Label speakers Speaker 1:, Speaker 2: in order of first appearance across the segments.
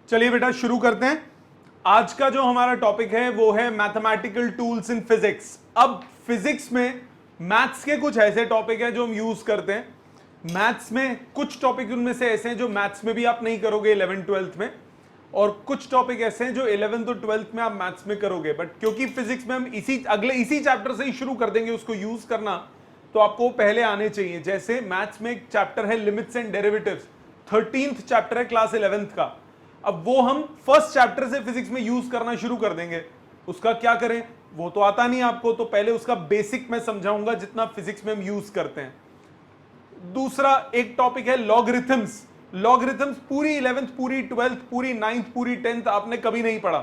Speaker 1: चलिए बेटा शुरू करते हैं। आज का जो हमारा टॉपिक है वो है मैथमेटिकल टूल्स इन फिजिक्स। अब फिजिक्स में मैथ्स के कुछ ऐसे टॉपिक हैं जो हम यूज करते हैं। मैथ्स में कुछ टॉपिक उनमें से ऐसे हैं जो मैथ्स में भी आप नहीं करोगे 11th 12th में, और कुछ टॉपिक ऐसे हैं जो 11th और 12th में आप मैथ्स में करोगे। बट क्योंकि फिजिक्स में हम इसी चैप्टर से ही शुरू कर देंगे उसको यूज करना, तो आपको पहले आने चाहिए। जैसे मैथ्स में एक चैप्टर है limits and derivatives, 13th chapter है क्लास 11th का। अब वो हम फर्स्ट चैप्टर से फिजिक्स में यूज करना शुरू कर देंगे। उसका क्या करें वो तो आता नहीं आपको, तो पहले उसका बेसिक मैं समझाऊंगा जितना फिजिक्स में हम यूज करते हैं। दूसरा एक टॉपिक है लॉगरिथम्स। लॉगरिथम्स पूरी 11th पूरी 12th पूरी 9th पूरी 10th आपने कभी नहीं पढ़ा।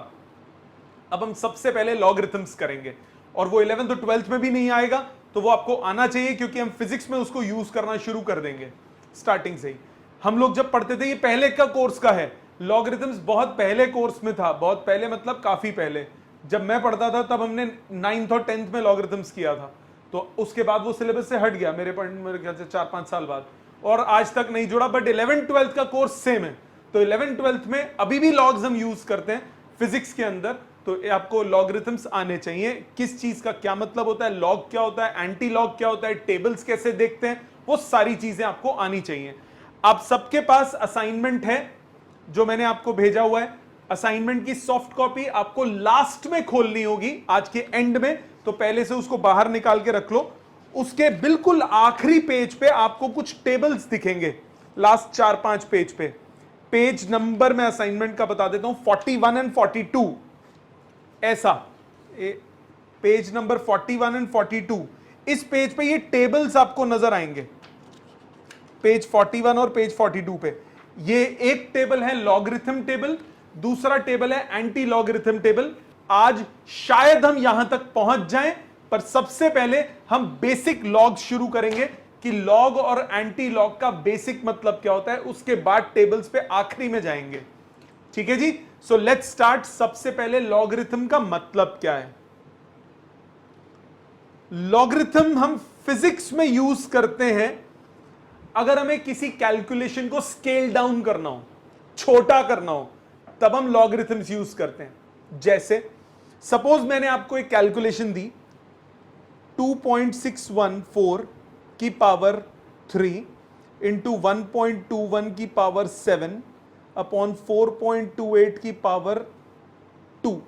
Speaker 1: अब हम सबसे पहले लॉगरिथम्स करेंगे, और वो 11th और 12th में भी नहीं आएगा, तो वो आपको आना चाहिए क्योंकि हम फिजिक्स में उसको यूज करना शुरू कर देंगे स्टार्टिंग से ही। हम लोग जब पढ़ते थे, ये पहले का कोर्स का है, लॉगरिथम्स बहुत पहले कोर्स में था। बहुत पहले मतलब काफी पहले, जब मैं पढ़ता था तब हमने 9th और 10th में लॉगरिथम्स किया था। तो उसके बाद वो सिलेबस से हट गया मेरे ख्याल से 4-5 साल बाद, और आज तक नहीं जुड़ा। बट 11th 12th का कोर्स सेम है, तो 11th 12th में अभी भी लॉग्स हम यूज करते हैं फिजिक्स के अंदर। तो आपको लॉगरिथम्स आने चाहिए, किस चीज का क्या मतलब होता है, लॉग क्या होता है, एंटी लॉग क्या होता है, टेबल्स कैसे देखते हैं, वो सारी चीजें आपको आनी चाहिए। आप सबके पास असाइनमेंट है जो मैंने आपको भेजा हुआ है। असाइनमेंट की सॉफ्ट कॉपी आपको लास्ट में खोलनी होगी, आज के एंड में, तो पहले से उसको बाहर निकाल के रख लो। उसके बिल्कुल आखिरी पेज पे आपको कुछ टेबल्स दिखेंगे, लास्ट 4-5 पेज पे। पेज नंबर मैं असाइनमेंट का बता देता हूं, 41 एंड 42 ऐसा। पेज नंबर 41 एंड 42, इस पेज पे ये टेबल्स आपको नजर आएंगे, पेज 41 और पेज 42 पे। ये एक टेबल है लॉगरिथम टेबल, दूसरा टेबल है एंटी लॉगरिथम टेबल। आज शायद हम यहां तक पहुंच जाएं, पर सबसे पहले हम बेसिक लॉग शुरू करेंगे कि लॉग और एंटी लॉग का बेसिक मतलब क्या होता है, उसके बाद टेबल्स पे आखिरी में जाएंगे। ठीक है जी, सो लेट्स स्टार्ट। सबसे पहले लॉगरिथम का मतलब क्या है। लॉगरिथम हम फिजिक्स में यूज करते हैं अगर हमें किसी कैलकुलेशन को स्केल डाउन करना हो, छोटा करना हो, तब हम लॉगरिथम्स यूज करते हैं। जैसे सपोज मैंने आपको एक कैलकुलेशन दी, 2.614 की पावर 3 इंटू 1.21 की पावर 7 अपॉन 4.28 की पावर 2।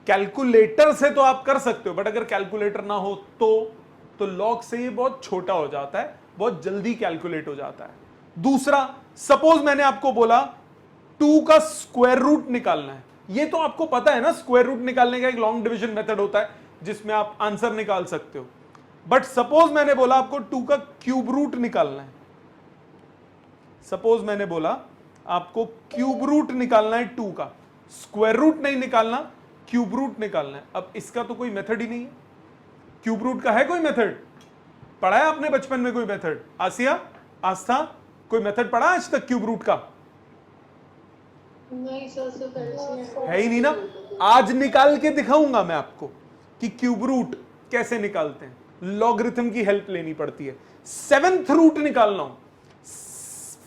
Speaker 1: कैलकुलेटर से तो आप कर सकते हो, बट अगर कैलकुलेटर ना हो तो लॉग से ये बहुत छोटा हो जाता है, बहुत जल्दी कैलकुलेट हो जाता है। दूसरा, सपोज मैंने आपको बोला 2 का स्क्वायर रूट निकालना है। ये तो आपको पता है ना, स्क्वायर रूट निकालने का एक लॉन्ग डिवीजन मेथड होता है जिसमें आप आंसर निकाल सकते हो। बट सपोज मैंने बोला आपको 2 का क्यूब रूट निकालना है। सपोज मैंने बोला आपको क्यूब रूट निकालना है 2 का, स्क्वायर रूट नहीं निकालना, क्यूब रूट निकालना है। अब इसका तो कोई मेथड ही नहीं है। क्यूब रूट का है कोई मेथड? पढ़ा है आपने बचपन में कोई मेथड? आसिया, आस्था, कोई मेथड पढ़ा आज तक क्यूब रूट का?
Speaker 2: नहीं सर,
Speaker 1: है ही नहीं ना। आज निकाल के दिखाऊंगा मैं आपको कि क्यूब रूट कैसे निकालते हैं। लॉगरिथम की हेल्प लेनी पड़ती है। 7th रूट निकालना हो,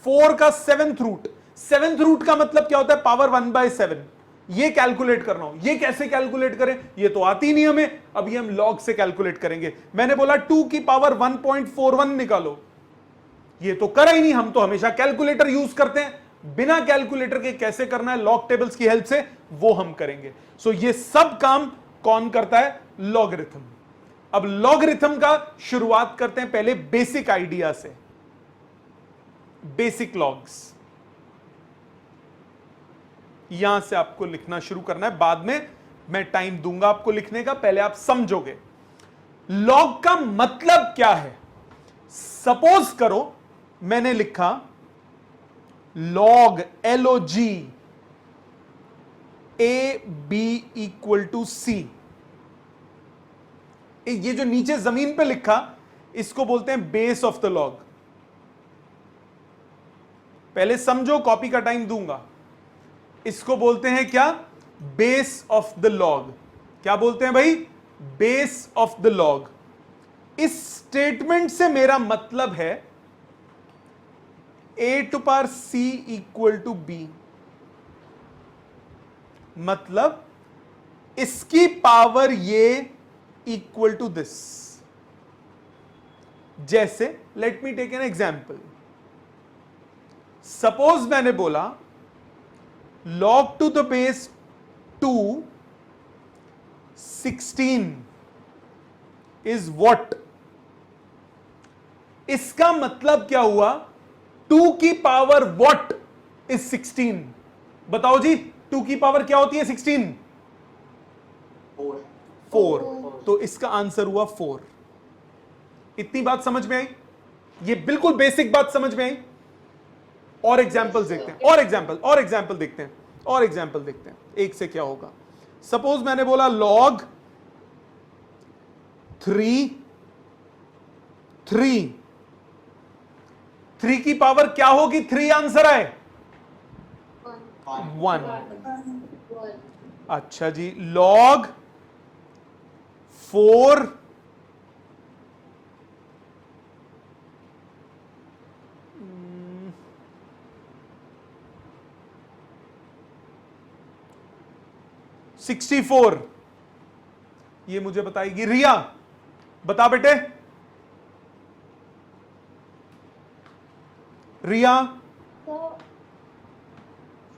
Speaker 1: 4 का 7th रूट। 7th रूट का मतलब क्या होता है? पावर 1/7। ये कैलकुलेट करना हो, ये कैसे कैलकुलेट करें? ये तो आती नहीं हमें, अब ये हम लॉग से कैलकुलेट करेंगे। मैंने बोला 2 की पावर 1.41 निकालो, ये तो करा ही नहीं, हम तो हमेशा कैलकुलेटर यूज करते हैं। बिना कैलकुलेटर के कैसे करना है लॉग टेबल्स की हेल्प से, वो हम करेंगे। सो ये सब काम कौन करता है? लॉगरिथम। अब लॉगरिथम का शुरुआत करते हैं पहले बेसिक आइडिया से, बेसिक लॉग्स। यहां से आपको लिखना शुरू करना है, बाद में मैं टाइम दूंगा आपको लिखने का, पहले आप समझोगे लॉग का मतलब क्या है। सपोज करो मैंने लिखा log LOG AB equal to C। ये जो नीचे जमीन पे लिखा, इसको बोलते हैं बेस ऑफ द लॉग। पहले समझो, कॉपी का टाइम दूंगा। इसको बोलते हैं क्या? Base of the log. क्या बोलते हैं भाई? Base of the log. इस स्टेटमेंट से मेरा मतलब है a to power c equal to b, मतलब इसकी पावर ये इक्वल टू दिस। जैसे let me take an example, suppose मैंने बोला log to the base 2 16 is what. इसका मतलब क्या हुआ, 2 की पावर व्हाट इज 16। बताओ जी, 2 की पावर क्या होती है 16? 4। तो इसका आंसर हुआ 4। इतनी बात समझ में आई? ये बिल्कुल बेसिक बात समझ में आई। और एग्जाम्पल देखते हैं, और एग्जाम्पल देखते हैं, और एग्जाम्पल देखते हैं एक से क्या होगा। सपोज मैंने बोला log 3 3 की पावर क्या होगी? 3 आंसर आए 1। अच्छा जी, log 4 64, ये मुझे बताएगी रिया। बता बेटे रिया।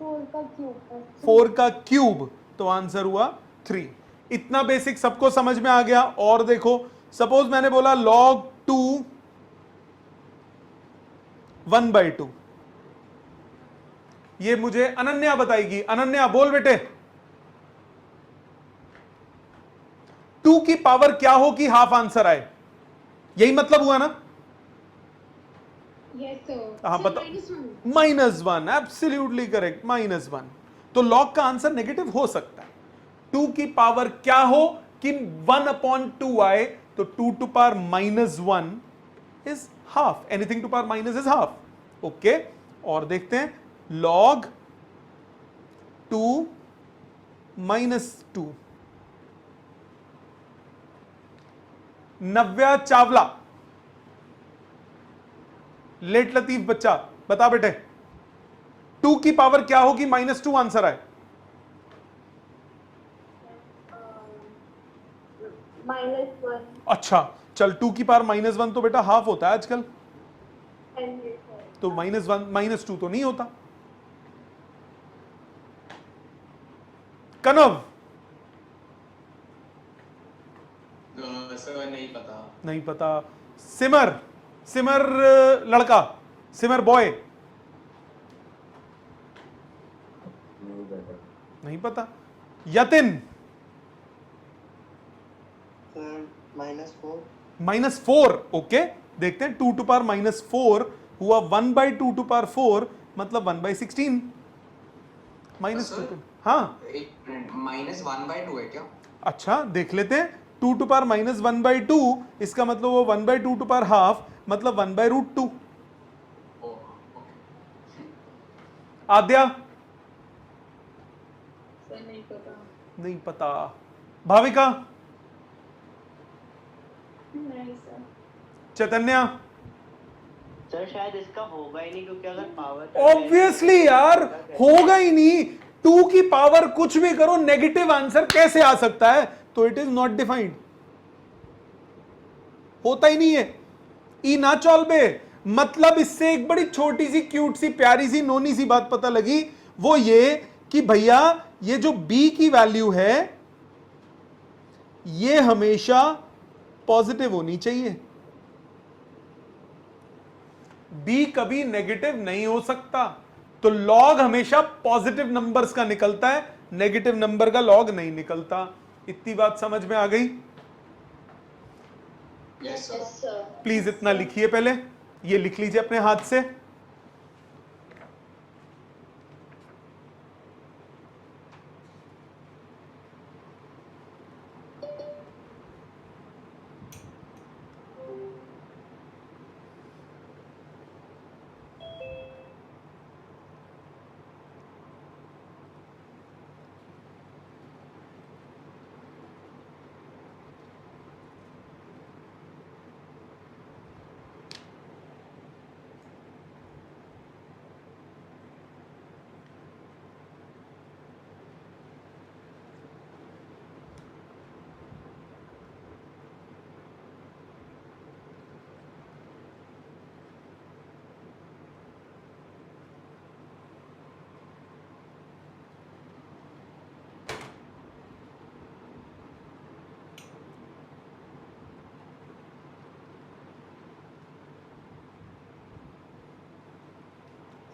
Speaker 1: 4 का क्यूब, तो आंसर हुआ 3। इतना बेसिक सबको समझ में आ गया। और देखो, सपोज मैंने बोला log 2 1/2, ये मुझे अनन्या बताएगी। अनन्या बोल बेटे, 2 की पावर क्या हो कि हाफ आंसर आए? यही मतलब हुआ ना? हाँ बता। -1, एब्सोल्युटली करेक्ट, -1। तो लॉग का आंसर नेगेटिव हो सकता है। 2 की पावर क्या हो कि 1/2 आए, तो 2 to power -1 is half. Anything to power minus is half. Okay, और देखते हैं log 2 -2। नव्या चावला, लेट लतीफ बच्चा, बता बेटे 2 की पावर क्या होगी -2 आंसर आए?
Speaker 2: -1।
Speaker 1: अच्छा चल, 2 की पावर -1 तो बेटा हाफ होता है आजकल, तो -2 तो नहीं होता। कनव
Speaker 3: सर नहीं पता।
Speaker 1: नहीं पता। सिमर, सिमर लड़का, सिमर बॉय, नहीं पता। यतिन -4। ओके, देखते हैं 2 टू पावर -4 हुआ 1/2 टू पावर 4, मतलब 1/16 -2। हाँ
Speaker 3: एक मिनट, -1/2 है क्या?
Speaker 1: अच्छा, देख लेते हैं। 2 टू पावर -1/2, इसका मतलब वो 1/2 टू पावर हाफ, मतलब 1/√2।
Speaker 3: Oh okay.
Speaker 1: आद्या
Speaker 2: नहीं पता।
Speaker 1: नहीं पता। भाविका,
Speaker 2: नहीं सर।
Speaker 1: चैतन्या,
Speaker 4: सर शायद इसका होगा ही नहीं, क्योंकि अगर पावर
Speaker 1: ऑब्वियसली यार होगा ही नहीं। 2 की पावर कुछ भी करो, नेगेटिव आंसर कैसे आ सकता है? तो इट इज नॉट डिफाइंड, होता ही नहीं है। ई ना चॉल्बे, मतलब इससे एक बड़ी छोटी सी क्यूट सी प्यारी सी नोनी सी बात पता लगी, वो ये कि भैया ये जो बी की वैल्यू है ये हमेशा पॉजिटिव होनी चाहिए। बी कभी नेगेटिव नहीं हो सकता। तो लॉग हमेशा पॉजिटिव नंबर्स का निकलता है, नेगेटिव नंबर का लॉग नहीं निकलता। इतनी बात समझ में आ गई?
Speaker 3: Yes sir.
Speaker 1: प्लीज इतना लिखिए, पहले ये लिख लीजिए अपने हाथ से।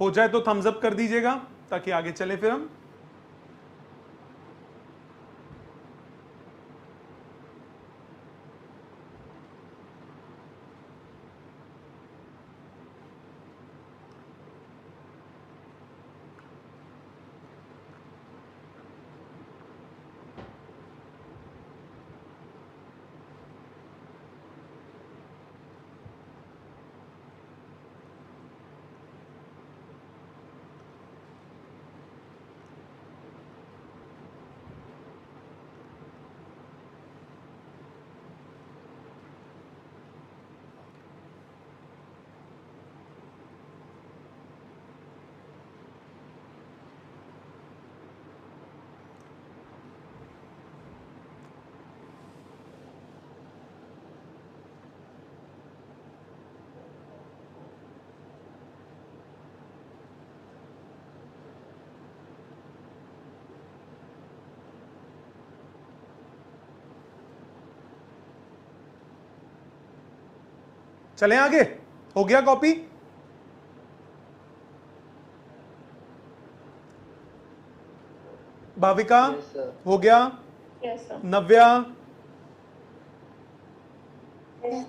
Speaker 1: हो जाए तो थम्स अप कर दीजिएगा ताकि आगे चले फिर हम। चलें आगे, हो गया कॉपी? Bhavika
Speaker 4: Yes, sir.
Speaker 1: हो गया?
Speaker 2: Yes, sir.
Speaker 1: नव्या,
Speaker 2: Yes.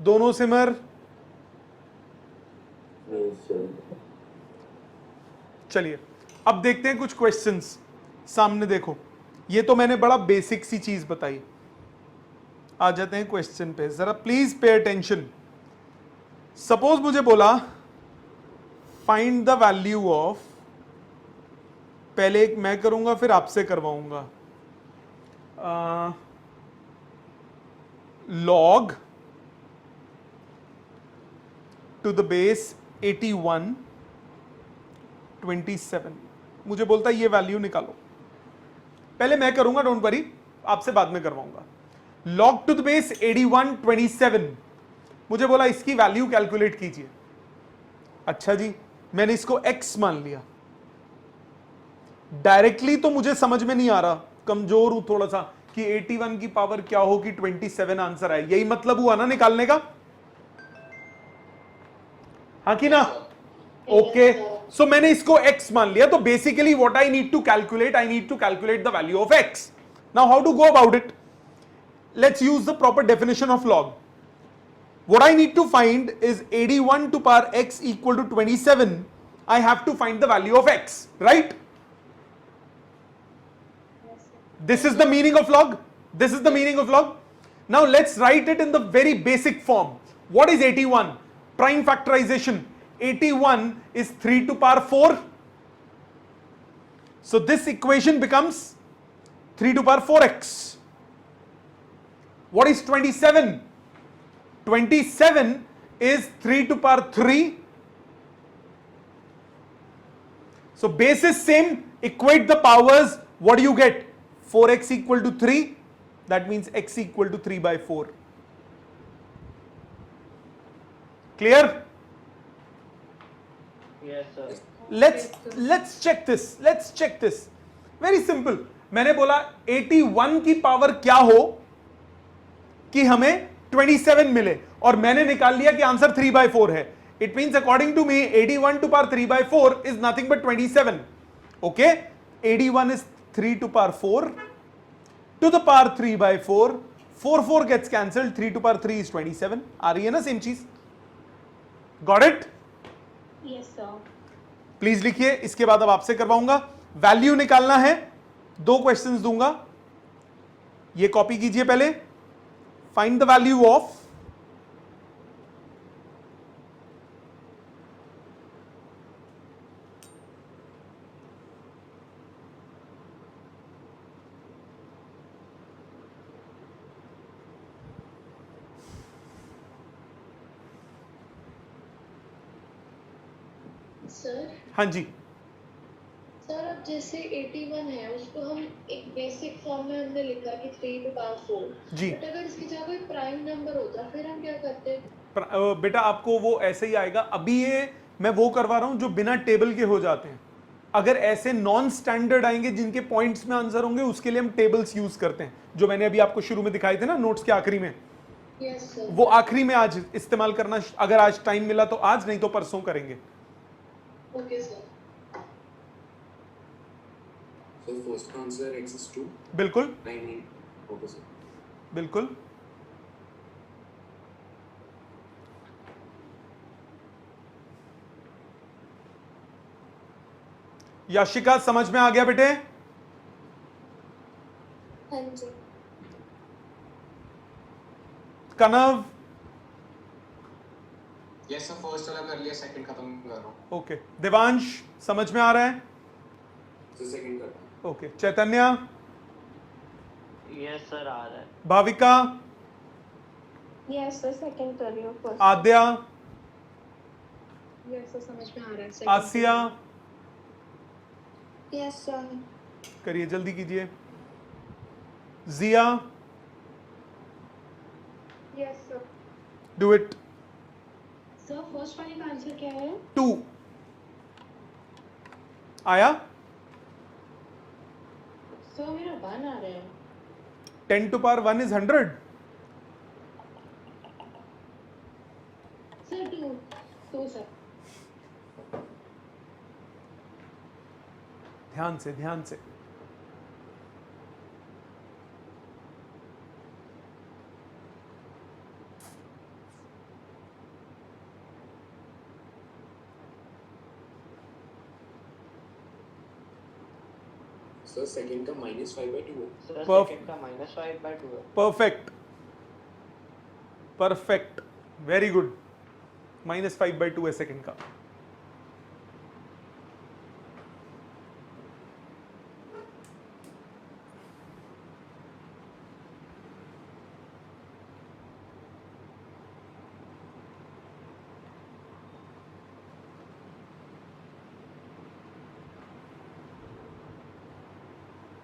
Speaker 1: दोनों सिमर, चलिए अब देखते हैं कुछ क्वेश्चंस। सामने देखो, ये तो मैंने बड़ा बेसिक सी चीज बताई। आ जाते हैं क्वेश्चन पे, जरा प्लीज पे अटेंशन। सपोज मुझे बोला फाइंड द वैल्यू ऑफ, पहले एक मैं करूंगा फिर आपसे करवाऊंगा, log टू द बेस 81 27। मुझे बोलता है ये वैल्यू निकालो। पहले मैं करूंगा, डोंट वरी, आपसे बाद में करवाऊंगा। log टू द बेस 81 27, मुझे बोला इसकी वैल्यू कैलकुलेट कीजिए। अच्छा जी, मैंने इसको x मान लिया। डायरेक्टली तो मुझे समझ में नहीं आ रहा, कमजोर हूं थोड़ा सा, कि 81 की पावर क्या हो कि 27 आंसर आए। यही मतलब हुआ ना निकालने का? हाँ कि ना? ओके, सो मैंने इसको x मान लिया। तो basically what I need to calculate, I need to calculate the value of x। Now how to go about it? Let's use the proper definition of log. What I need to find is 81 to power x equal to 27. I have to find the value of x, right? This is the meaning of log. This is the meaning of log. Now let's write it in the very basic form. What is 81? Prime factorization. 81 is 3 to power 4. So this equation becomes 3 to power 4x. What is 27? 27 is 3 to power 3. So base is same, equate the powers. What do you get? 4x equal to 3. That means x equal to 3 by 4. Clear?
Speaker 4: Yes, sir.
Speaker 1: Let's check this. Let's check this. Very simple. मैंने बोला 81 की power क्या हो कि हमें 27 मिले, और मैंने निकाल लिया कि आंसर 3 by 4 है। It means according to me 81 to power 3 by 4 is nothing but 27. Okay? 81 is 3 to power 4 to the power 3 by 4. 4 gets cancelled. 3 to power 3 is 27. आ रही है ना सेम चीज? Got it?
Speaker 2: Yes, sir.
Speaker 1: Please लिखिए, इसके बाद अब आपसे करवाऊंगा। वैल्यू निकालना है, 2 क्वेश्चंस दूंगा, ये कॉपी कीजिए पहले। Find the value of
Speaker 2: sir
Speaker 1: हाँ जी,
Speaker 2: सर अब जैसे 81 है, उसको हम एक बेसिक फॉर्म में हमने लिखा कि 3 to power 4।
Speaker 1: जी।
Speaker 2: बट अगर इसकी जगह कोई प्राइम नंबर होता फिर हम क्या करते?
Speaker 1: बेटा आपको वो ऐसे ही आएगा। अभी ये मैं वो करवा रहा हूं जो बिना टेबल के हो जाते हैं। अगर ऐसे नॉन स्टैंडर्ड आएंगे जिनके पॉइंट्स में आंसर होंगे, उसके लिए हम टेबल्स यूज करते हैं, जो मैंने अभी आपको शुरू में दिखाए थे ना, नोट्स के आखिरी में।
Speaker 2: Yes sir.
Speaker 1: वो आखिरी में आज इस्तेमाल करना, अगर आज टाइम मिला तो आज, नहीं तो परसों करेंगे।
Speaker 2: Okay sir.
Speaker 5: So first answer x is 2.
Speaker 1: बिल्कुल
Speaker 5: 9. Okay, sir.
Speaker 1: बिल्कुल। याशिका समझ में आ गया बेटे?
Speaker 2: हाँ जी।
Speaker 1: कनव?
Speaker 3: यस सर, फर्स्ट वाला कर लिया, सेकंड खत्म कर रहा हूँ।
Speaker 1: ओके। देवांश समझ में आ रहा है?
Speaker 5: So second करना.
Speaker 1: ओके। चैतन्य?
Speaker 4: यस सर आ रहा है।
Speaker 1: भाविका?
Speaker 2: यस सर, सेकंड कर रही हूँ फर्स्ट।
Speaker 1: आद्या?
Speaker 2: यस सर, समझ में आ रहा है। second
Speaker 1: आसिया?
Speaker 2: Yes sir.
Speaker 1: करिए, जल्दी कीजिए। Jiya?
Speaker 2: Yes sir.
Speaker 1: Do it.
Speaker 2: Sir first वाले का आंसर क्या है?
Speaker 1: 2 आया?
Speaker 2: सर मेरा 1 आ रहा है।
Speaker 1: 10 to power 1 is 100।
Speaker 2: Sir 2 sir.
Speaker 1: ध्यान से, ध्यान से।
Speaker 5: So second का -5/2 है.
Speaker 4: सर
Speaker 1: Perf-
Speaker 4: सेकंड का -5/2 है।
Speaker 1: Perfect, perfect, very good. -5/2 है सेकंड का।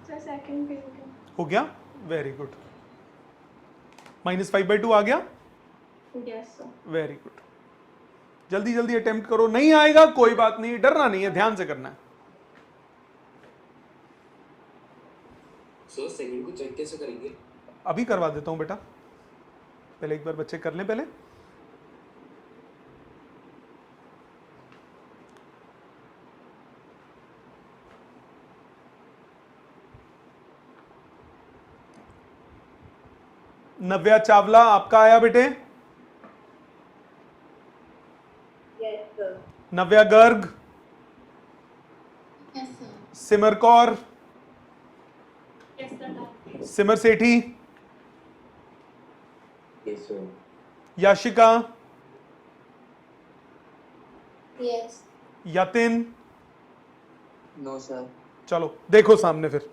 Speaker 2: सर सेकंड पे
Speaker 1: हो गया? Very good. -5/2 आ गया?
Speaker 2: Yes sir.
Speaker 1: Very good. जल्दी जल्दी अटेम्प्ट करो। नहीं आएगा कोई बात नहीं, डरना नहीं है, ध्यान से करना है।
Speaker 5: So second को check कैसे करेंगे?
Speaker 1: अभी करवा देता हूं बेटा, पहले एक बार बच्चे कर लें पहले। नव्या चावला आपका आया बेटे?
Speaker 2: Yes sir.
Speaker 1: Navya Garg?
Speaker 2: Yes sir.
Speaker 1: Simar Kaur?
Speaker 2: Yes sir.
Speaker 1: Simar Sethi?
Speaker 5: Yes sir.
Speaker 1: Yashika?
Speaker 2: Yes.
Speaker 1: Yatin?
Speaker 4: No sir.
Speaker 1: चलो देखो सामने फिर।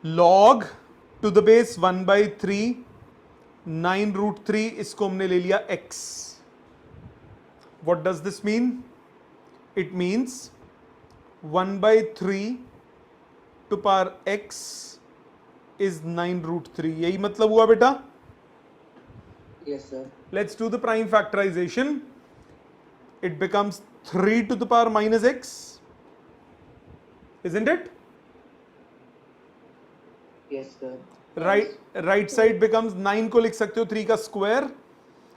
Speaker 1: log टू द बेस 1/3 9√3, इसको हमने ले लिया x। What does this mean? It means 1/3 to power x is 9√3। यही मतलब हुआ बेटा?
Speaker 4: Yes sir.
Speaker 1: Let's do the prime factorization. It becomes 3 to the power minus x, isn't it?
Speaker 4: Yes sir.
Speaker 1: Right side becomes 9 को लिख सकते हो 3 का square,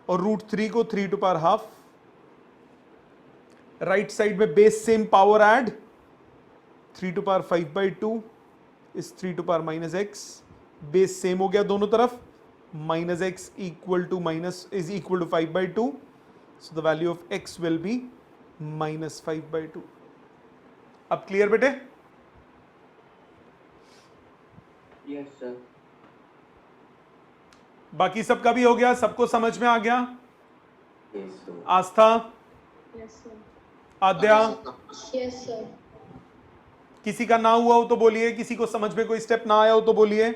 Speaker 1: और √3 को 3 to power half। Right side में base same, power add, 3 to power 5/2 is 3 to power minus x। Base same हो गया दोनों तरफ, minus x equal to is equal to 5/2, so the value of x will be -5/2। अब clear बेटे?
Speaker 4: Yes sir.
Speaker 1: बाकी सबका भी हो गया, सबको समझ में आ गया?
Speaker 5: Yes sir.
Speaker 1: Astha?
Speaker 2: Yes sir.
Speaker 1: Aadya?
Speaker 2: Yes sir.
Speaker 1: किसी का ना हुआ हो तो बोलिए, किसी को समझ में कोई स्टेप ना आया हो तो बोलिए।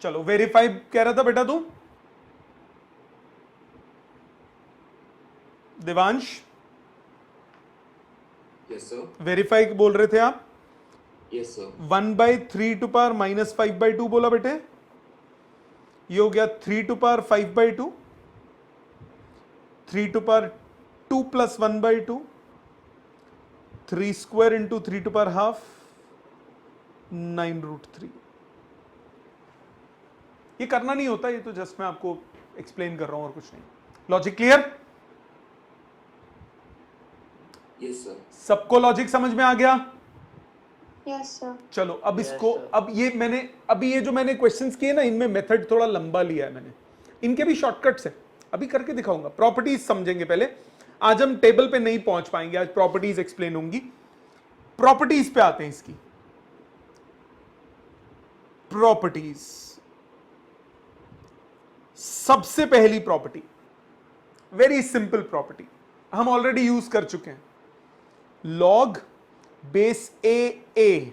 Speaker 1: चलो, वेरीफाई कह रहा था बेटा तू? देवांश?
Speaker 5: Yes sir.
Speaker 1: वेरीफाई बोल रहे थे आप?
Speaker 5: Yes sir.
Speaker 1: 1/3 टू पावर -5/2 बोला बेटे। ये हो गया 3 to power 5/2, 3 to power 2 + 1/2, 3 square into 3 to power half, 9√3। ये करना नहीं होता, ये तो जस्ट मैं आपको एक्सप्लेन कर रहा हूं और कुछ नहीं। Logic clear?
Speaker 5: Yes, sir.
Speaker 1: सबको लॉजिक समझ में आ गया?
Speaker 6: Yes sir.
Speaker 1: चलो अब
Speaker 4: Yes,
Speaker 1: इसको
Speaker 4: sir.
Speaker 1: अब ये मैंने अभी ये जो मैंने क्वेश्चंस किए ना, इनमें मेथड थोड़ा लंबा लिया है मैंने, इनके भी शॉर्टकट्स है, अभी करके दिखाऊंगा। प्रॉपर्टीज समझेंगे पहले, आज हम टेबल पे नहीं पहुंच पाएंगे, आज प्रॉपर्टीज एक्सप्लेन होंगी। प्रॉपर्टीज पे आते हैं इसकी। प्रॉपर्टीज, सबसे पहली प्रॉपर्टी, वेरी सिंपल प्रॉपर्टी, हम ऑलरेडी यूज कर चुके हैं, लॉग बेस ए।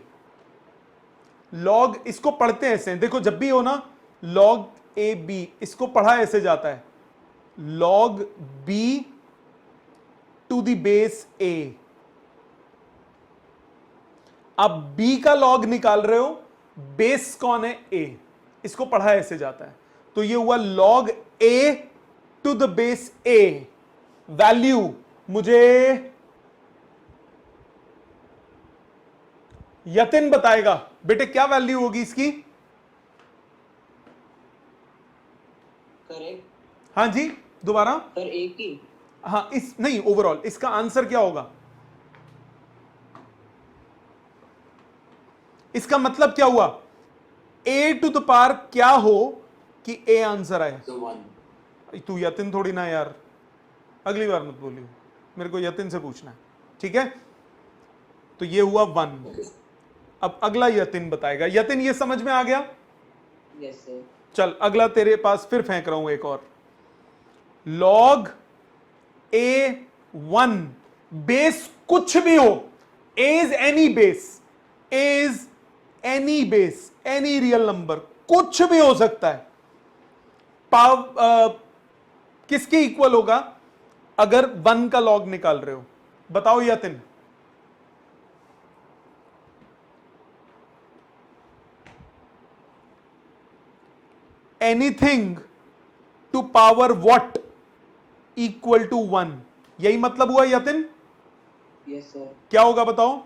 Speaker 1: लॉग इसको पढ़ते हैं ऐसे, देखो जब भी हो ना लॉग ए बी, इसको पढ़ा ऐसे जाता है, log b to the base a. अब b का लॉग निकाल रहे हो, बेस कौन है? a, इसको पढ़ा ऐसे जाता है, तो ये हुआ log a to the base a। Value मुझे यतिन बताएगा, बेटे क्या वैल्यू होगी इसकी?
Speaker 4: करेक्ट
Speaker 1: हाँ जी, दोबारा।
Speaker 4: सर, एक ही।
Speaker 1: हाँ, इस नहीं, ओवरऑल इसका आंसर क्या होगा? इसका मतलब क्या हुआ? a टू द पावर क्या हो कि a आंसर आए?
Speaker 5: So 1.
Speaker 1: तू यतिन थोड़ी ना यार, अगली बार मत बोलियो, मेरे को यतिन से पूछना है, ठीक है? तो ये हुआ 1।
Speaker 5: Okay.
Speaker 1: अब अगला यतिन बताएगा। यतिन ये समझ में आ गया?
Speaker 4: Yes sir.
Speaker 1: चल अगला तेरे पास फिर फेंक रहा हूं एक और, लॉग A1, बेस कुछ भी हो, A is any base, A is any base, any real number, कुछ भी हो सकता है। किसके इक्वल होगा अगर 1 का लॉग निकाल रहे हो? बताओ Yatin. Anything to power what equal to 1, यही मतलब हुआ यतिन?
Speaker 4: Yes sir.
Speaker 1: क्या होगा बताओ?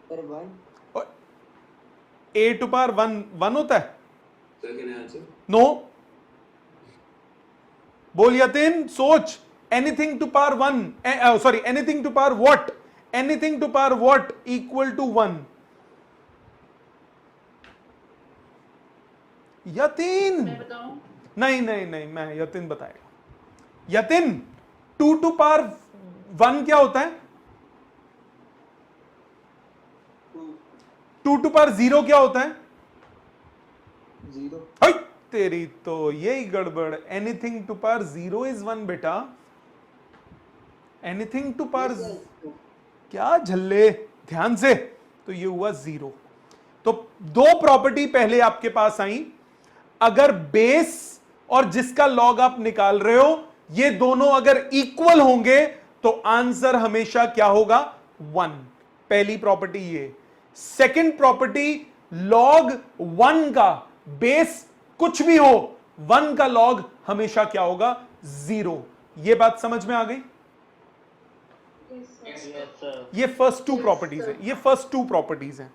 Speaker 4: सर 1।
Speaker 1: a टू पावर 1 होता है?
Speaker 5: Sir, can I answer?
Speaker 1: No, बोल यतिन, सोच। Anything to power 1, sorry, anything to power what, anything to power what equal to 1? Yatin,
Speaker 6: मैं बताऊं?
Speaker 1: नहीं नहीं नहीं, मैं यतिन बताएगा। यतिन, 2 टू पावर 1 क्या होता है? 2 टू पावर 0 क्या होता है?
Speaker 4: 0।
Speaker 1: हाय तेरी तो यही गड़बड़। एनीथिंग टू पावर 0 इज 1 बेटा, एनीथिंग टू पावर क्या झल्ले, ध्यान से। तो ये हुआ 0। तो दो प्रॉपर्टी पहले आपके पास आई, अगर बेस और जिसका लॉग आप निकाल रहे हो ये दोनों अगर इक्वल होंगे तो आंसर हमेशा क्या होगा? 1। पहली प्रॉपर्टी ये। सेकंड प्रॉपर्टी, लॉग 1 का बेस कुछ भी हो, 1 का लॉग हमेशा क्या होगा? 0। ये बात समझ में आ गई?
Speaker 4: Yes sir.
Speaker 1: ये फर्स्ट 2 प्रॉपर्टीज है, ये फर्स्ट 2 प्रॉपर्टीज हैं।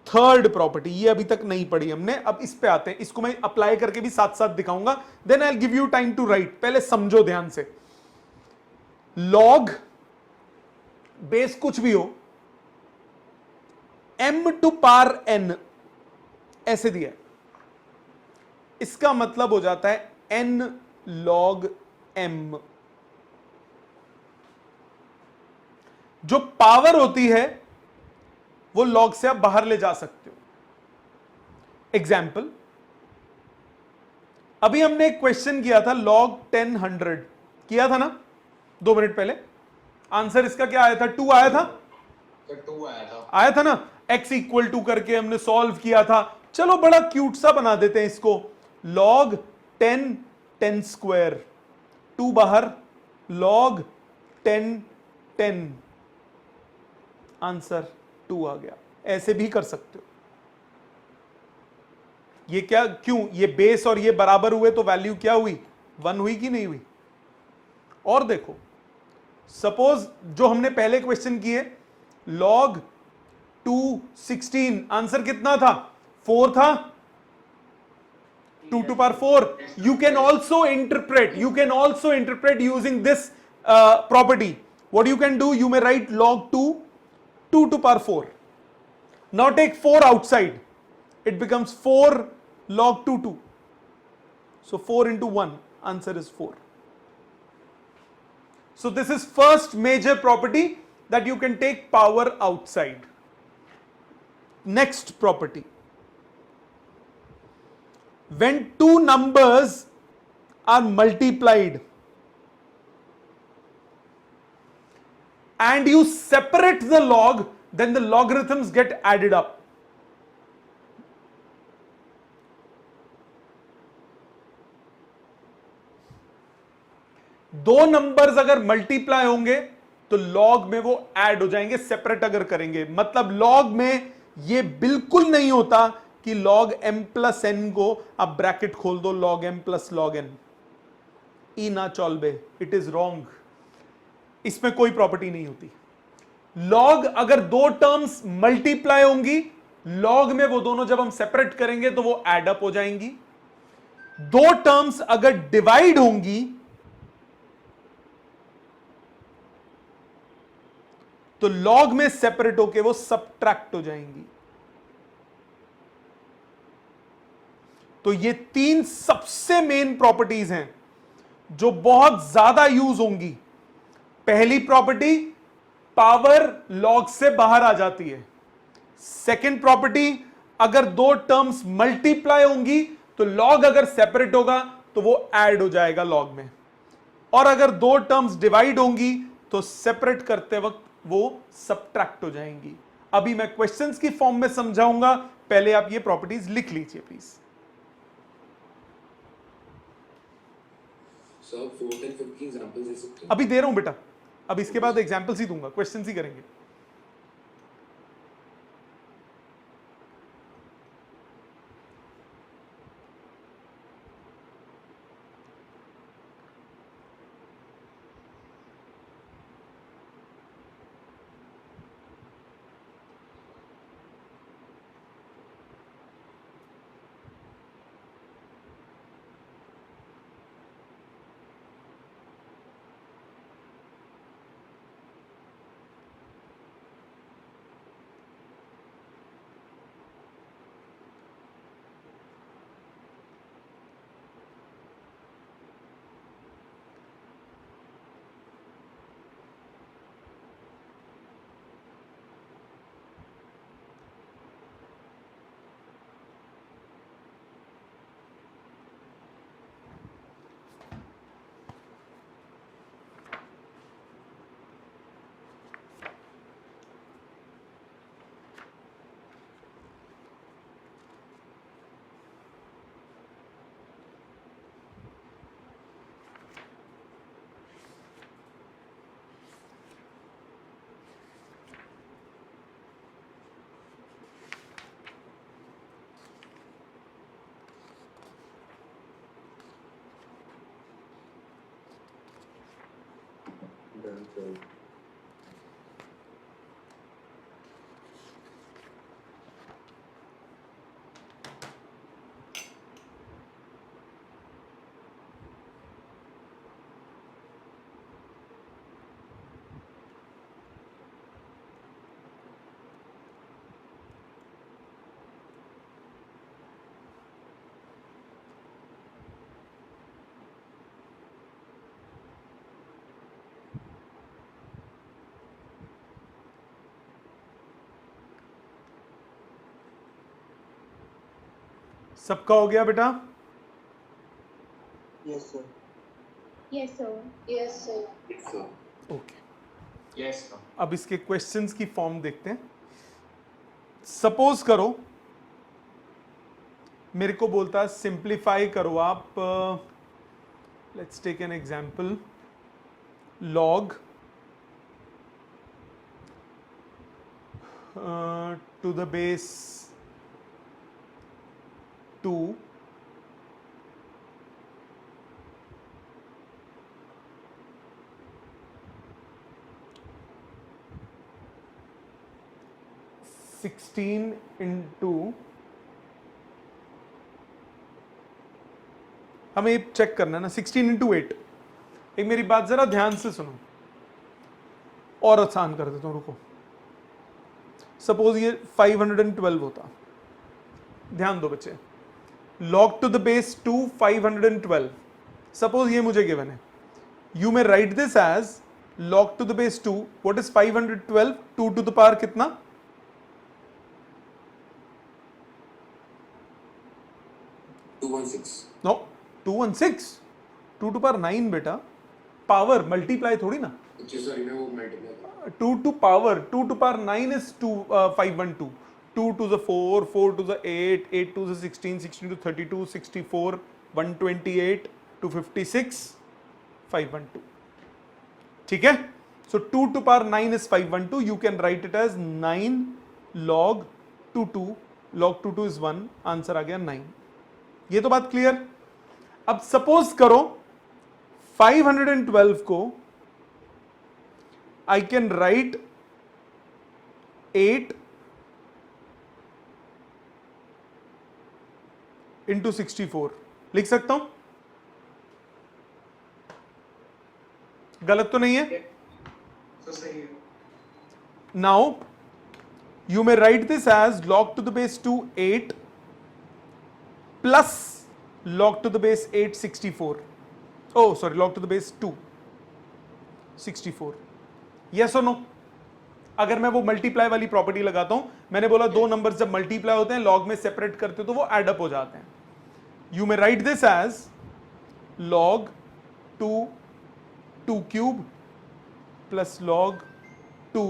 Speaker 1: थर्ड प्रॉपर्टी ये अभी तक नहीं पढ़ी हमने, अब इस पे आते हैं। इसको मैं अप्लाई करके भी साथ साथ दिखाऊंगा, then I will give you time to write. पहले समझो ध्यान से। लॉग बेस कुछ भी हो, m टू पावर n ऐसे दिया है, इसका मतलब हो जाता है n log m। जो पावर होती है वो लॉग से आप बाहर ले जा सकते हो। एग्जाम्पल, अभी हमने एक क्वेश्चन किया था लॉग 10 100, किया था ना 2 मिनट पहले। आंसर इसका क्या आया था? 2 आया था?
Speaker 3: सर 2 आया
Speaker 1: था ना। x इक्वल टू करके हमने सॉल्व किया था। चलो बड़ा क्यूट सा बना देते हैं इसको, लॉग 10 10 स्क्वायर, 2 बाहर, लॉग 10 10, आंसर 2 आ गया। ऐसे भी कर सकते हो। ये क्या, क्यों? ये बेस और ये बराबर हुए तो वैल्यू क्या हुई? 1 हुई कि नहीं हुई? और देखो, सपोज जो हमने पहले क्वेश्चन किए, लॉग 2 16, आंसर कितना था? 4 था। 2 to power 4. You can also interpret using this property. What you can do, you may write log 2 to power 4. Now take 4 outside. It becomes 4 log 2. So 4 into 1, answer is 4. So this is first major property, that you can take power outside. Next property. When two numbers are multiplied and you separate the log, then the logarithms get added up. दो numbers अगर multiply होंगे तो log में वो add हो जाएंगे, separate अगर करेंगे। मतलब लॉग में ये बिल्कुल नहीं होता कि log m प्लस n को आप ब्रैकेट खोल दो log m plus log n, ई ना चॉल्बे, इट इज रॉन्ग। इसमें कोई प्रॉपर्टी नहीं होती। log अगर दो टर्म्स मल्टीप्लाई होंगी, log में वो दोनों जब हम सेपरेट करेंगे तो वो एड अप हो जाएंगी। दो टर्म्स अगर डिवाइड होंगी तो log में सेपरेट होके वो सबट्रैक्ट हो जाएंगी। तो ये तीन सबसे मेन प्रॉपर्टीज हैं जो बहुत ज्यादा यूज होंगी। पहली प्रॉपर्टी, पावर log से बाहर आ जाती है। सेकेंड प्रॉपर्टी, अगर दो टर्म्स मल्टीप्लाई होंगी तो log अगर सेपरेट होगा तो वो ऐड हो जाएगा log में, और अगर दो टर्म्स डिवाइड होंगी तो सेपरेट करते वक्त वो सबट्रैक्ट हो जाएंगी। अभी मैं क्वेश्चंस की फॉर्म में समझाऊंगा, पहले आप ये प्रॉपर्टीज लिख लीजिए प्लीज।
Speaker 5: सर 4, 10, 15 की एग्जांपल्स दे सकते हैं?
Speaker 1: अभी दे रहा हूं बेटा, अब इसके बाद एग्जांपल्स ही दूंगा, क्वेश्चंस ही करेंगे।
Speaker 5: Done, sir.
Speaker 1: सबका हो गया बेटा?
Speaker 4: Yes sir.
Speaker 2: Yes, sir. Yes, sir.
Speaker 5: Yes, sir.
Speaker 1: Okay,
Speaker 3: yes sir.
Speaker 1: अब इसके क्वेश्चंस की फॉर्म देखते हैं। सपोज करो मेरे को बोलता है सिंप्लीफाई करो आप, let's take an example, log to the base 2 16 into हमें ये चेक करना है ना, 16 इंटू 8। एक मेरी बात जरा ध्यान से सुनो, और आसान कर देता हूं, रुको। सपोज ये 512 होता, ध्यान दो बच्चे, log to the base 2 512, suppose ये मुझे गिवन है, you may write this as log to the base 2, what is 512, 2 to the power कितना,
Speaker 5: 216.
Speaker 1: नो 216, 2 to power 9 बेटा, पावर मल्टीप्लाई थोड़ी ना,
Speaker 5: Sorry, मैं वो multiply
Speaker 1: 2 to power 9 is 512, 2 to the 4, 4 to the 8, 8 to the 16, 16 to 32, 64, 128 to 56, 512. ठीक है, so 2 to power 9 is 512, you can write it as 9 log 22, log 22 is 1, answer आ गया 9। ये तो बात क्लियर। अब सपोज करो 512 को I can write 8 into 64, लिख सकता हूं, गलत तो नहीं है?
Speaker 3: तो सही है।
Speaker 1: Now you may write this as log to the base 2 8 plus log to the base 8 64. Oh sorry, log to the base 2 64. Yes or no? अगर मैं वो मल्टीप्लाई वाली प्रॉपर्टी लगाता हूं, मैंने बोला दो नंबर्स जब मल्टीप्लाई होते हैं लॉग में सेपरेट करते हो तो वो एड अप हो जाते हैं। You may write this as log 2 cube plus log 2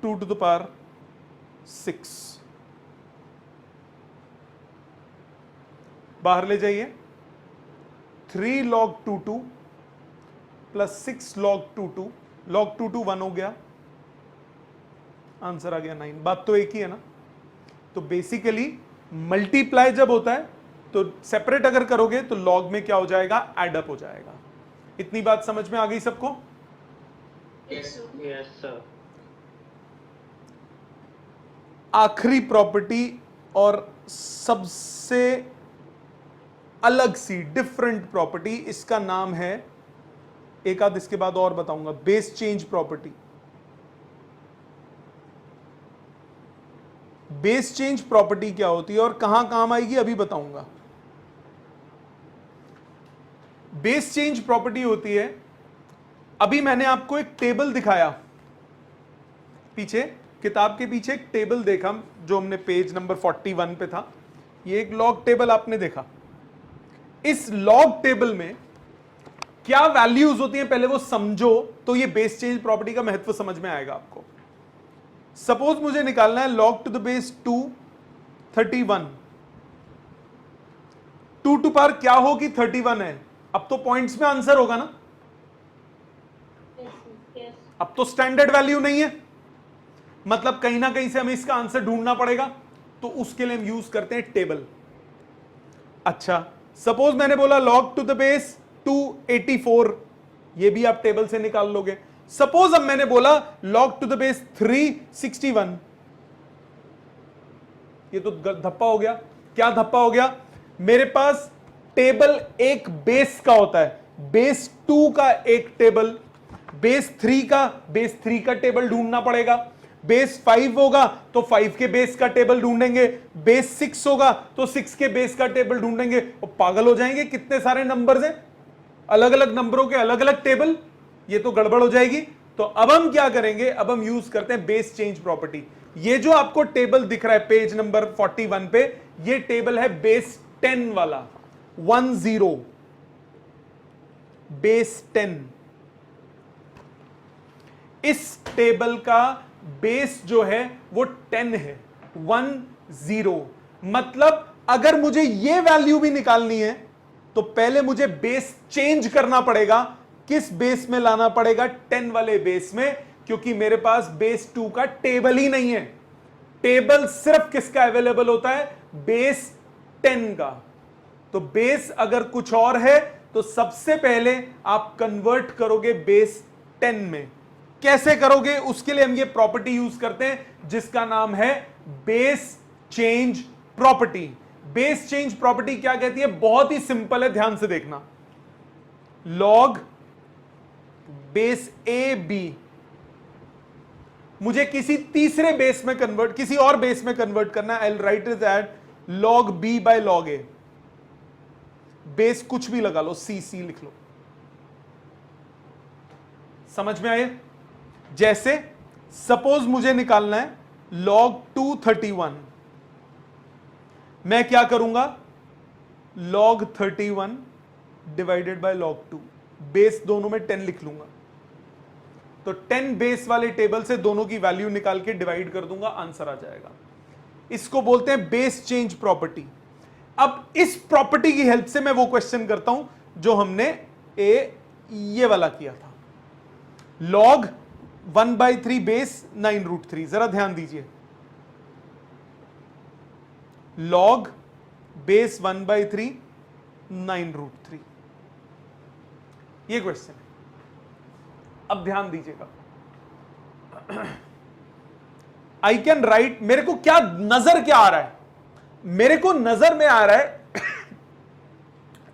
Speaker 1: 2 to the power 6। बाहर ले जाइए, 3 log 2 प्लस 6 log 2, log 2 1 हो गया, आंसर आ गया 9। बात तो एक ही है ना। तो बेसिकली मल्टीप्लाई जब होता है तो सेपरेट अगर करोगे तो लॉग में क्या हो जाएगा, एड अप हो जाएगा। इतनी बात समझ में आ गई सबको?
Speaker 4: Yes sir.
Speaker 1: आखिरी प्रॉपर्टी और सबसे अलग सी डिफरेंट प्रॉपर्टी, इसका नाम है, एक आध इसके बाद और बताऊंगा, base change property. Base change property क्या होती है और कहां काम आएगी अभी बताऊंगा। बेस चेंज प्रॉपर्टी होती है, अभी मैंने आपको एक टेबल दिखाया, पीछे किताब के पीछे एक टेबल देखा जो हमने पेज नंबर 41 पे था। ये एक लॉग टेबल आपने देखा। इस लॉग टेबल में क्या वैल्यूज होती हैं पहले वो समझो, तो ये बेस चेंज प्रॉपर्टी का महत्व समझ में आएगा आपको। सपोज मुझे निकालना है log to the base 2 31, 2 to power क्या होगी 31 है, अब तो पॉइंट्स में आंसर होगा ना, अब तो स्टैंडर्ड वैल्यू नहीं है, मतलब कहीं ना कहीं से हमें इसका आंसर ढूंढना पड़ेगा, तो उसके लिए हम यूज करते हैं टेबल। अच्छा, सपोज मैंने बोला log to the base 284, ये भी आप टेबल से निकाल लोगे। सपोज अब मैंने बोला log to the base 361, ये तो धप्पा हो गया। क्या धप्पा हो गया? मेरे पास टेबल एक बेस का होता है, बेस 2 का एक टेबल, बेस 3 का टेबल ढूंढना पड़ेगा, बेस 5 होगा तो 5 के बेस का टेबल ढूंढेंगे, बेस 6 होगा तो 6 के बेस का टेबल ढूंढेंगे। और पागल हो जाएंगे, कितने सारे नंबर्स हैं, अलग अलग नंबरों के अलग अलग टेबल, ये तो गड़बड़ हो जाएगी। तो अब हम क्या करेंगे, अब हम यूज करते हैं बेस चेंज प्रॉपर्टी। ये जो आपको टेबल दिख रहा है पेज नंबर 41 पे, ये टेबल है बेस 10 वाला, 10 बेस 10। इस टेबल का बेस जो है वो 10 है, 10। मतलब अगर मुझे ये वैल्यू भी निकालनी है तो पहले मुझे बेस चेंज करना पड़ेगा। किस बेस में लाना पड़ेगा? 10 वाले बेस में, क्योंकि मेरे पास बेस 2 का टेबल ही नहीं है। टेबल सिर्फ किसका अवेलेबल होता है? बेस 10 का। तो बेस अगर कुछ और है तो सबसे पहले आप कन्वर्ट करोगे बेस 10 में। कैसे करोगे? उसके लिए हम ये प्रॉपर्टी यूज करते हैं जिसका नाम है base change property. Base change property क्या कहती है? बहुत ही सिंपल है, ध्यान से देखना। लॉग बेस ए बी मुझे किसी तीसरे बेस में कन्वर्ट, किसी और बेस में कन्वर्ट करना है। I will write it at log b by log a. Base कुछ भी लगा लो, सी सी लिख लो। समझ में आए? जैसे सपोज मुझे निकालना है log 231, मैं क्या करूंगा? log 31 divided by log 2, base दोनों में 10 लिख लूंगा। तो 10 बेस वाले टेबल से दोनों की वैल्यू निकाल के डिवाइड कर दूंगा, आंसर आ जाएगा। इसको बोलते हैं बेस चेंज प्रॉपर्टी। अब इस प्रॉपर्टी की हेल्प से मैं वो क्वेश्चन करता हूं जो हमने ये वाला किया था। log 1/3 बेस 9√3, जरा ध्यान दीजिए। log बेस 1/3 9√3, ये क्वेश्चन है। अब ध्यान दीजिएगा, आई कैन राइट, मेरे को क्या नजर क्या आ रहा है? मेरे को नजर में आ रहा है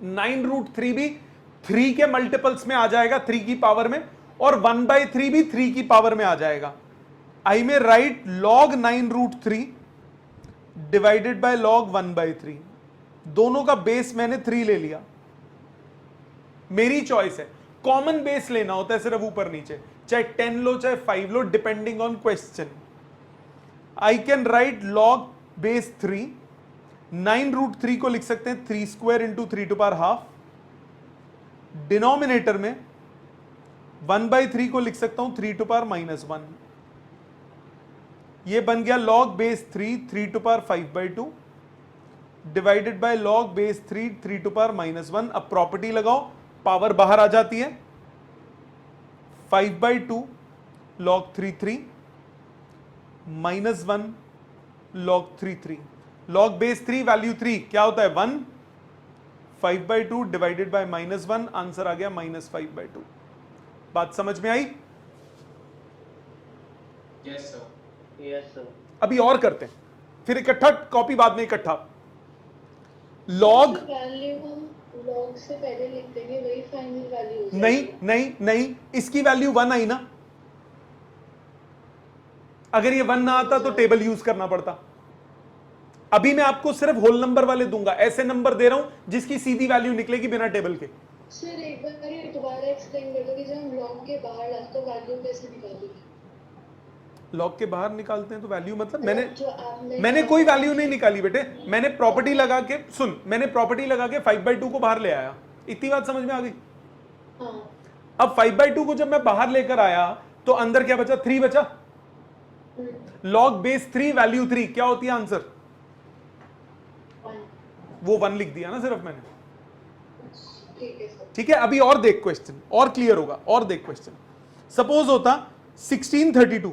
Speaker 1: 9√3 भी 3 के मल्टीपल्स में आ जाएगा, 3 की पावर में, और 1/3 भी 3 की पावर में आ जाएगा। आई में right log 9√3 divided by log 1/3। दोनों का बेस मैंने 3 ले लिया, मेरी चॉइस है। कॉमन बेस लेना होता है सिर्फ ऊपर नीचे, चाहे 10 लो चाहे 5 लो, depending on question. I can write log base 3, 9√3 को लिख सकते हैं 3 square into 3 to power half. Denominator में 1/3 को लिख सकता हूं 3 टू पावर -1। ये बन गया log base 3 to power 5/2 divided by log base 3 to power -1। अब प्रॉपर्टी लगाओ, पावर बाहर आ जाती है। 5/2 log 3 -1 log 3 log base 3 value 3 क्या होता है? 1। 5/2 डिवाइडेड बाय -1, आंसर आ गया -5/2। बात समझ में आई?
Speaker 3: Yes sir.
Speaker 4: Yes sir.
Speaker 1: अभी और करते हैं, फिर इकट्ठा कॉपी बाद में इकट्ठा। लॉग
Speaker 2: वैल्यू हम लॉग से पहले लिख देंगे, वही फाइनल वैल्यू हो
Speaker 1: नहीं
Speaker 2: जाएगी।
Speaker 1: नहीं नहीं, इसकी वैल्यू 1 आई ना। अगर ये 1 ना आता तो टेबल यूज करना पड़ता। अभी मैं आपको सिर्फ होल नंबर वाले दूंगा, ऐसे नंबर दे रहा हूं जिसकी सीधी वैल्यू निकलेगी बिना टेबल के।
Speaker 2: सर एक बार ये दोबारा एक्सप्लेन कर दो कि जब हम लॉग के बाहर लाते तो वैल्यू कैसे निकालेंगे?
Speaker 1: लॉग के बाहर निकालते हैं तो वैल्यू मतलब
Speaker 2: जो आपने
Speaker 1: मैंने कोई वैल्यू नहीं निकाली बेटे, मैंने प्रॉपर्टी लगा के, सुन, मैंने प्रॉपर्टी लगा के 5/2 को बाहर ले आया। इतनी बात समझ में आ गई?
Speaker 2: हाँ।
Speaker 1: अब 5/2 को जब मैं बाहर लेकर आया तो अंदर क्या बचा? 3 बचा। log बेस 3 वैल्यू 3 क्या होती है आंसर?
Speaker 2: 1।
Speaker 1: वो 1 लिख दिया ना सिर्फ मैंने।
Speaker 2: ठीक है सर।
Speaker 1: ठीक है, अभी और देख क्वेश्चन, और क्लियर होगा। और देख क्वेश्चन, सपोज होता 1632,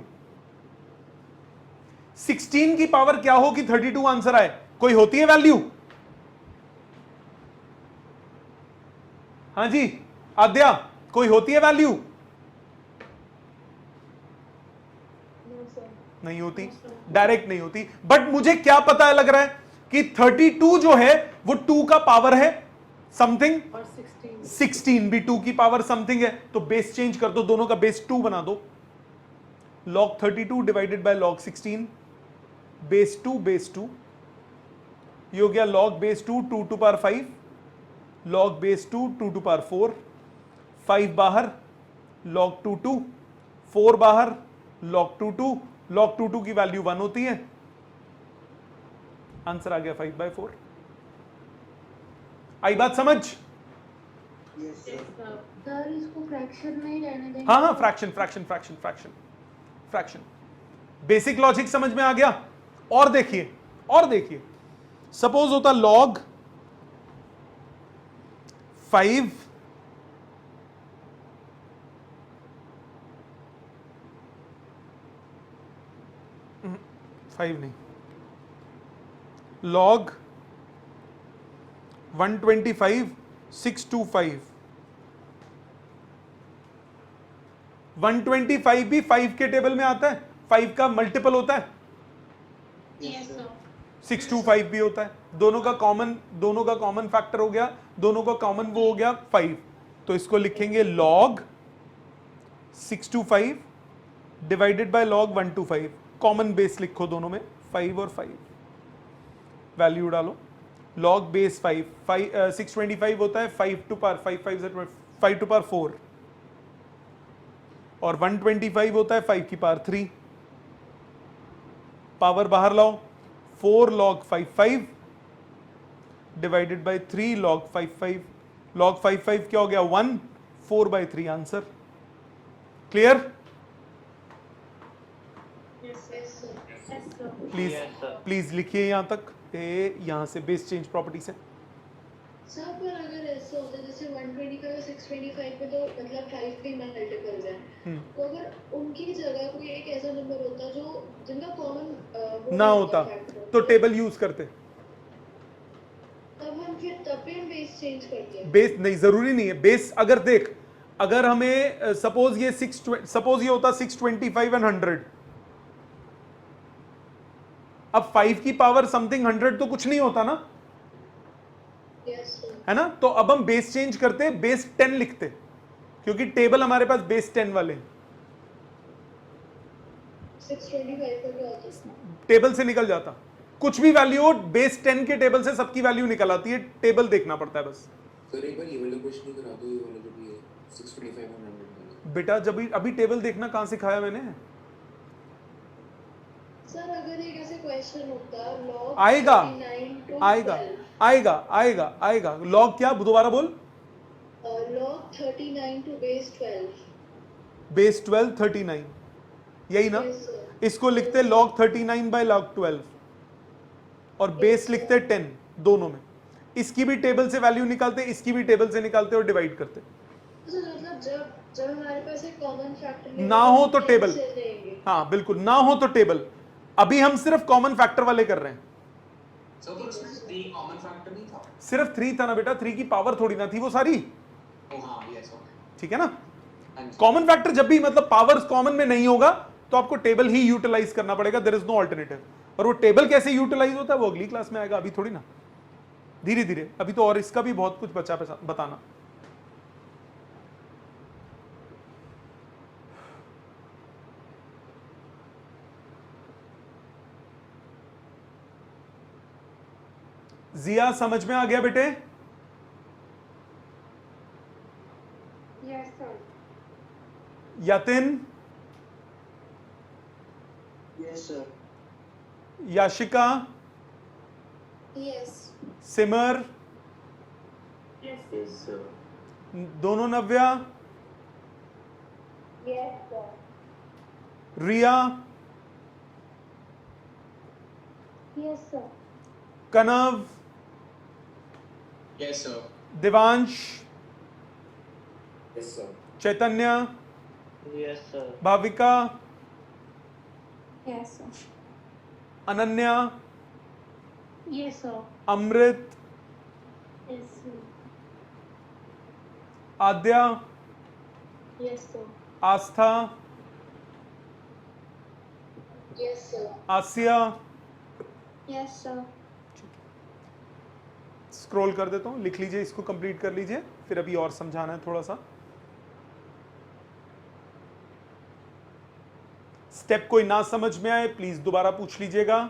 Speaker 1: 16 की पावर क्या हो कि 32 आंसर आए? कोई होती है वैल्यू? हाँ जी आद्या, कोई होती है वैल्यू? नहीं होती, डायरेक्ट नहीं होती। बट मुझे क्या पता लग रहा है कि 32 जो है वो 2 का पावर है समथिंग,
Speaker 2: और
Speaker 1: 16 भी 2 की पावर समथिंग है। तो बेस चेंज कर दो, दोनों का बेस 2 बना दो। log 32 divided by log 16, base 2 ये हो गया log base 2 2 to power 5, log base 2 2 to power 4, 5 बाहर, log 2 4 बाहर, log 2 की वैल्यू 1 होती है। आंसर आ गया 5/4। आई बात समझ?
Speaker 2: सर इसको फ्रैक्शन में ही रहने देंगे।
Speaker 1: हाँ हाँ, फ्रैक्शन। बेसिक लॉजिक समझ में आ गया? और देखिए सपोज होता log 5 नहीं, log 125 625। 125 भी 5 के टेबल में आता है, 5 का मल्टीपल होता है। 625 भी होता है। दोनों का कॉमन फैक्टर हो गया, दोनों का कॉमन वो हो गया 5। तो इसको लिखेंगे log 625 divided by log 125। Common base लिखो दोनों में, 5 और 5 वैल्यू डालो। log बेस 5 625 होता है 5 टू पावर 5 टू पावर 4, और 125 होता है 5 की पावर 3। पावर बाहर लाओ, 4 log 55 divided by 3 log 55। log 55 क्या हो गया 1, 4/3 answer. Clear?
Speaker 2: Yes, sir.
Speaker 1: Please
Speaker 4: Yes, sir.
Speaker 1: Please लिखिए यहां तक, यहां से बेस चेंज प्रॉपर्टी से।
Speaker 2: सर पर अगर ऐसा होता है जैसे 125 और 625 में तो मतलब 5 के मल्टीपल्स हैं, तो अगर उनकी जगह कोई एक ऐसा नंबर होता जो जिनका कॉमन
Speaker 1: ना होता तो टेबल यूज करते।
Speaker 2: तब भी हम बेस चेंज करते हैं।
Speaker 1: बेस नहीं, जरूरी नहीं है बेस। अगर देख, अगर हमें सपोज ये होता 625 एंड 100, अब 5 की पावर समथिंग 100 तो कुछ नहीं होता ना,
Speaker 2: यस सर।
Speaker 1: है ना? तो अब हम बेस चेंज करते, बेस 10 लिखते, क्योंकि टेबल हमारे पास बेस 10 वाले हैं।
Speaker 2: 625 का क्या होता है?
Speaker 1: टेबल से निकल जाता, कुछ भी वैल्यू हो बेस 10 के टेबल से सबकी वैल्यू निकल आती है, टेबल देखना पड़ता है बस।
Speaker 5: सर एक बार ये वाला क्वेश्चन करा दो, ये वाला जो भी है 625 और 100
Speaker 1: बेटा जब अभी टेबल देखना कहां सिखाया मैंने?
Speaker 2: सर अगर एक ऐसे क्वेश्चन होता log
Speaker 1: आएगा
Speaker 2: 39 to
Speaker 1: आएगा
Speaker 2: 12,
Speaker 1: आएगा आएगा आएगा। लॉग क्या, दोबारा बोल।
Speaker 2: log 39 to base 12।
Speaker 1: बेस 12 39, यही ना?
Speaker 2: Yes, sir.
Speaker 1: इसको लिखते log 39 बाय log 12, और बेस लिखते 10 दोनों में। इसकी भी टेबल से वैल्यू निकालते, इसकी भी टेबल से निकालते और डिवाइड करते।
Speaker 2: तो मतलब जब हमारे पास एक कॉमन फैक्टर
Speaker 1: ना हो तो टेबल,
Speaker 2: लेंगे।
Speaker 1: हाँ बिल्कुल, ना हो तो टेबल। अभी हम सिर्फ कॉमन फैक्टर वाले कर रहे हैं।
Speaker 3: सर तो इसमें 3 कॉमन फैक्टर नहीं था?
Speaker 1: सिर्फ 3 था ना बेटा, 3 की पावर थोड़ी ना थी वो सारी,
Speaker 3: ओ हाँ, यस ओके।
Speaker 1: ठीक है ना?
Speaker 3: हाँ जी।
Speaker 1: कॉमन फैक्टर जब भी मतलब पावर्स कॉमन में नहीं होगा तो आपको टेबल ही यूटिलाइज करना पड़ेगा, देयर इज नो अल्टरनेटिव। और वो टेबल कैसे यूटिलाइज होता है वो अगली क्लास में आएगा, अभी थोड़ी ना, धीरे धीरे। अभी तो और इसका भी बहुत कुछ बचा बताना। जिया समझ में आ गया बेटे?
Speaker 6: Yes, sir.
Speaker 1: Yatin,
Speaker 4: Yes, sir.
Speaker 1: Yashika,
Speaker 6: Yes.
Speaker 1: सिमर,
Speaker 4: Yes, sir.
Speaker 1: दोनों Navya,
Speaker 6: Yes, sir.
Speaker 1: Riya,
Speaker 6: Yes, sir.
Speaker 1: Kanav,
Speaker 3: yes sir.
Speaker 1: Divansh,
Speaker 5: yes sir.
Speaker 1: Chaitanya,
Speaker 4: Yes, sir.
Speaker 1: Bhavika,
Speaker 6: Yes, sir.
Speaker 1: Ananya,
Speaker 6: Yes, sir.
Speaker 1: Amrit,
Speaker 6: Yes, sir.
Speaker 1: Aadya,
Speaker 2: yes sir.
Speaker 1: Astha,
Speaker 2: yes sir.
Speaker 1: Asiya.
Speaker 6: Yes, sir.
Speaker 1: Scroll कर देता हूं, लिख लीजिए, इसको कंप्लीट कर लीजिए, फिर अभी और समझाना है थोड़ा सा। स्टेप कोई ना समझ में आए प्लीज दोबारा पूछ लीजिएगा।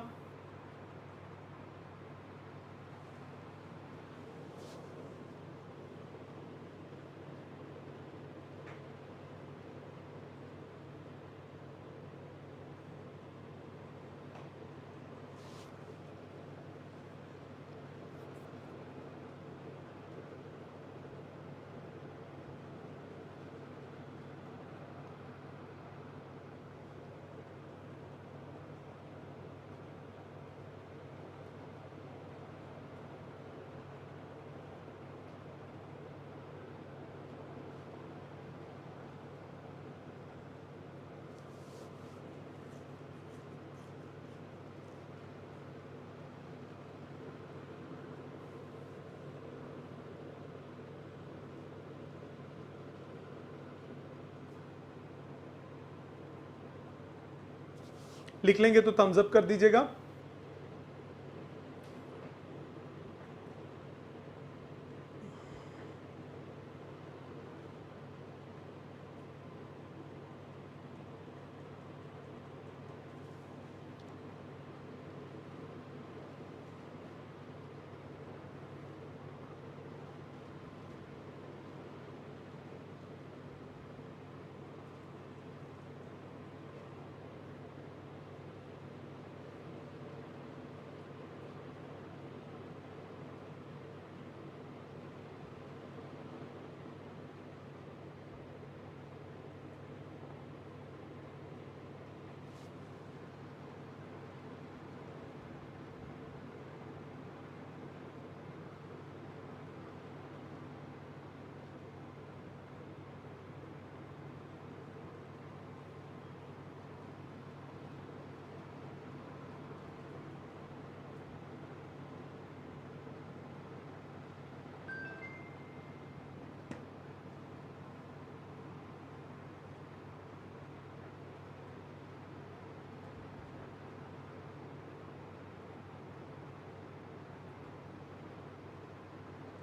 Speaker 1: लिख लेंगे तो थम्स अप कर दीजिएगा।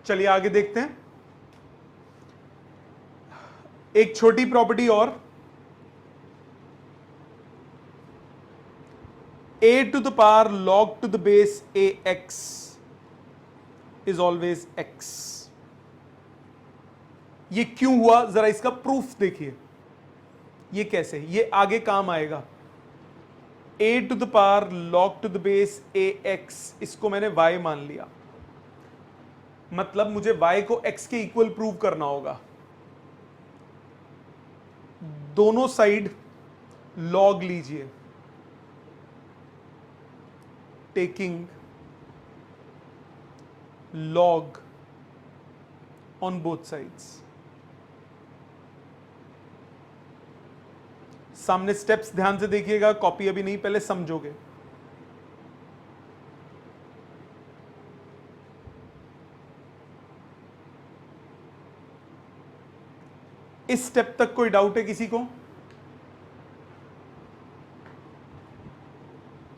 Speaker 1: चलिए आगे देखते हैं एक छोटी प्रॉपर्टी और, a to the power log to the base ax is always x। ये क्यों हुआ, जरा इसका प्रूफ देखिए, ये कैसे, ये आगे काम आएगा। a to the power log to the base ax, इसको मैंने y मान लिया, मतलब मुझे y को x के इक्वल प्रूव करना होगा। दोनों साइड log लीजिए, taking log on both sides। सामने स्टेप्स ध्यान से देखिएगा, कॉपी अभी नहीं, पहले समझोगे। इस स्टेप तक कोई डाउट है किसी को?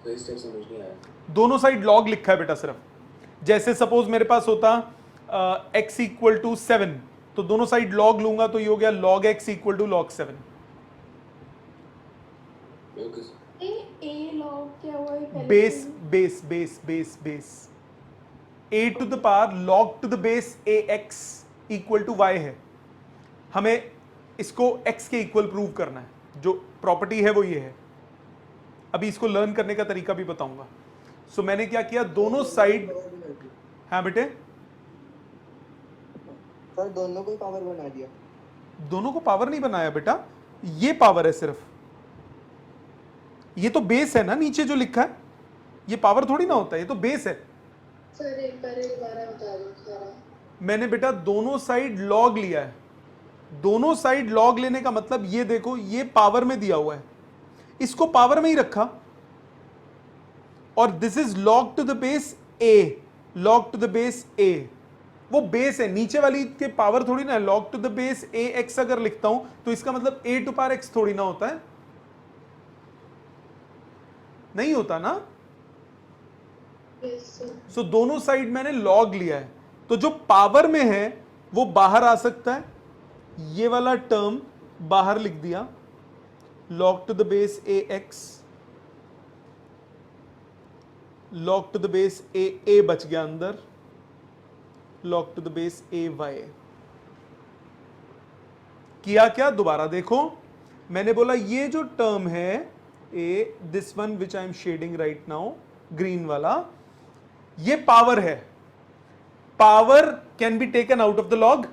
Speaker 5: सही स्टेप समझ नहीं आया।
Speaker 1: दोनों साइड लॉग लिखा है बेटा सिर्फ। जैसे सपोज मेरे पास होता x इक्वल टू 7, तो दोनों साइड लॉग लूंगा तो ये हो गया log x equal to log 7।
Speaker 5: Okay sir.
Speaker 6: A log क्या हुआ है पहले?
Speaker 1: Base base base base base a to the power log to the base ax equal to y है। हमें इसको x के इक्वल प्रूव करना है, जो प्रॉपर्टी है वो ये है। अभी इसको लर्न करने का तरीका भी बताऊंगा। सो मैंने क्या किया, दोनों साइड, हाँ बेटे
Speaker 7: सर दोनों को पावर बना दिया।
Speaker 1: दोनों को पावर नहीं बनाया बेटा, ये पावर है सिर्फ, ये तो बेस है ना, नीचे जो लिखा है ये पावर थोड़ी ना होता है, ये तो बेस है।
Speaker 2: सर एक बार दोबारा बता दो सारा।
Speaker 1: मैंने बेटा दोनों साइड लॉग लिया है। दोनों साइड लॉग लेने का मतलब ये देखो, ये पावर में दिया हुआ है, इसको पावर में ही रखा, और this is log to the base a, log to the base a, वो बेस है, नीचे वाली के पावर थोड़ी ना है। Log to the base a x अगर लिखता हूं तो इसका मतलब ए टू पावर एक्स थोड़ी ना होता है, नहीं होता ना।
Speaker 2: Yes sir.
Speaker 1: सो दोनों साइड मैंने लॉग लिया है, तो जो पावर में है वो बाहर आ सकता है, ये वाला टर्म बाहर लिख दिया, log to the base a x, log to the base a बच गया अंदर, log to the base a y. किया क्या, दोबारा देखो, मैंने बोला ये जो टर्म है a, this one which I am shading right now, green वाला, ये पावर है। Power can be taken out of the log,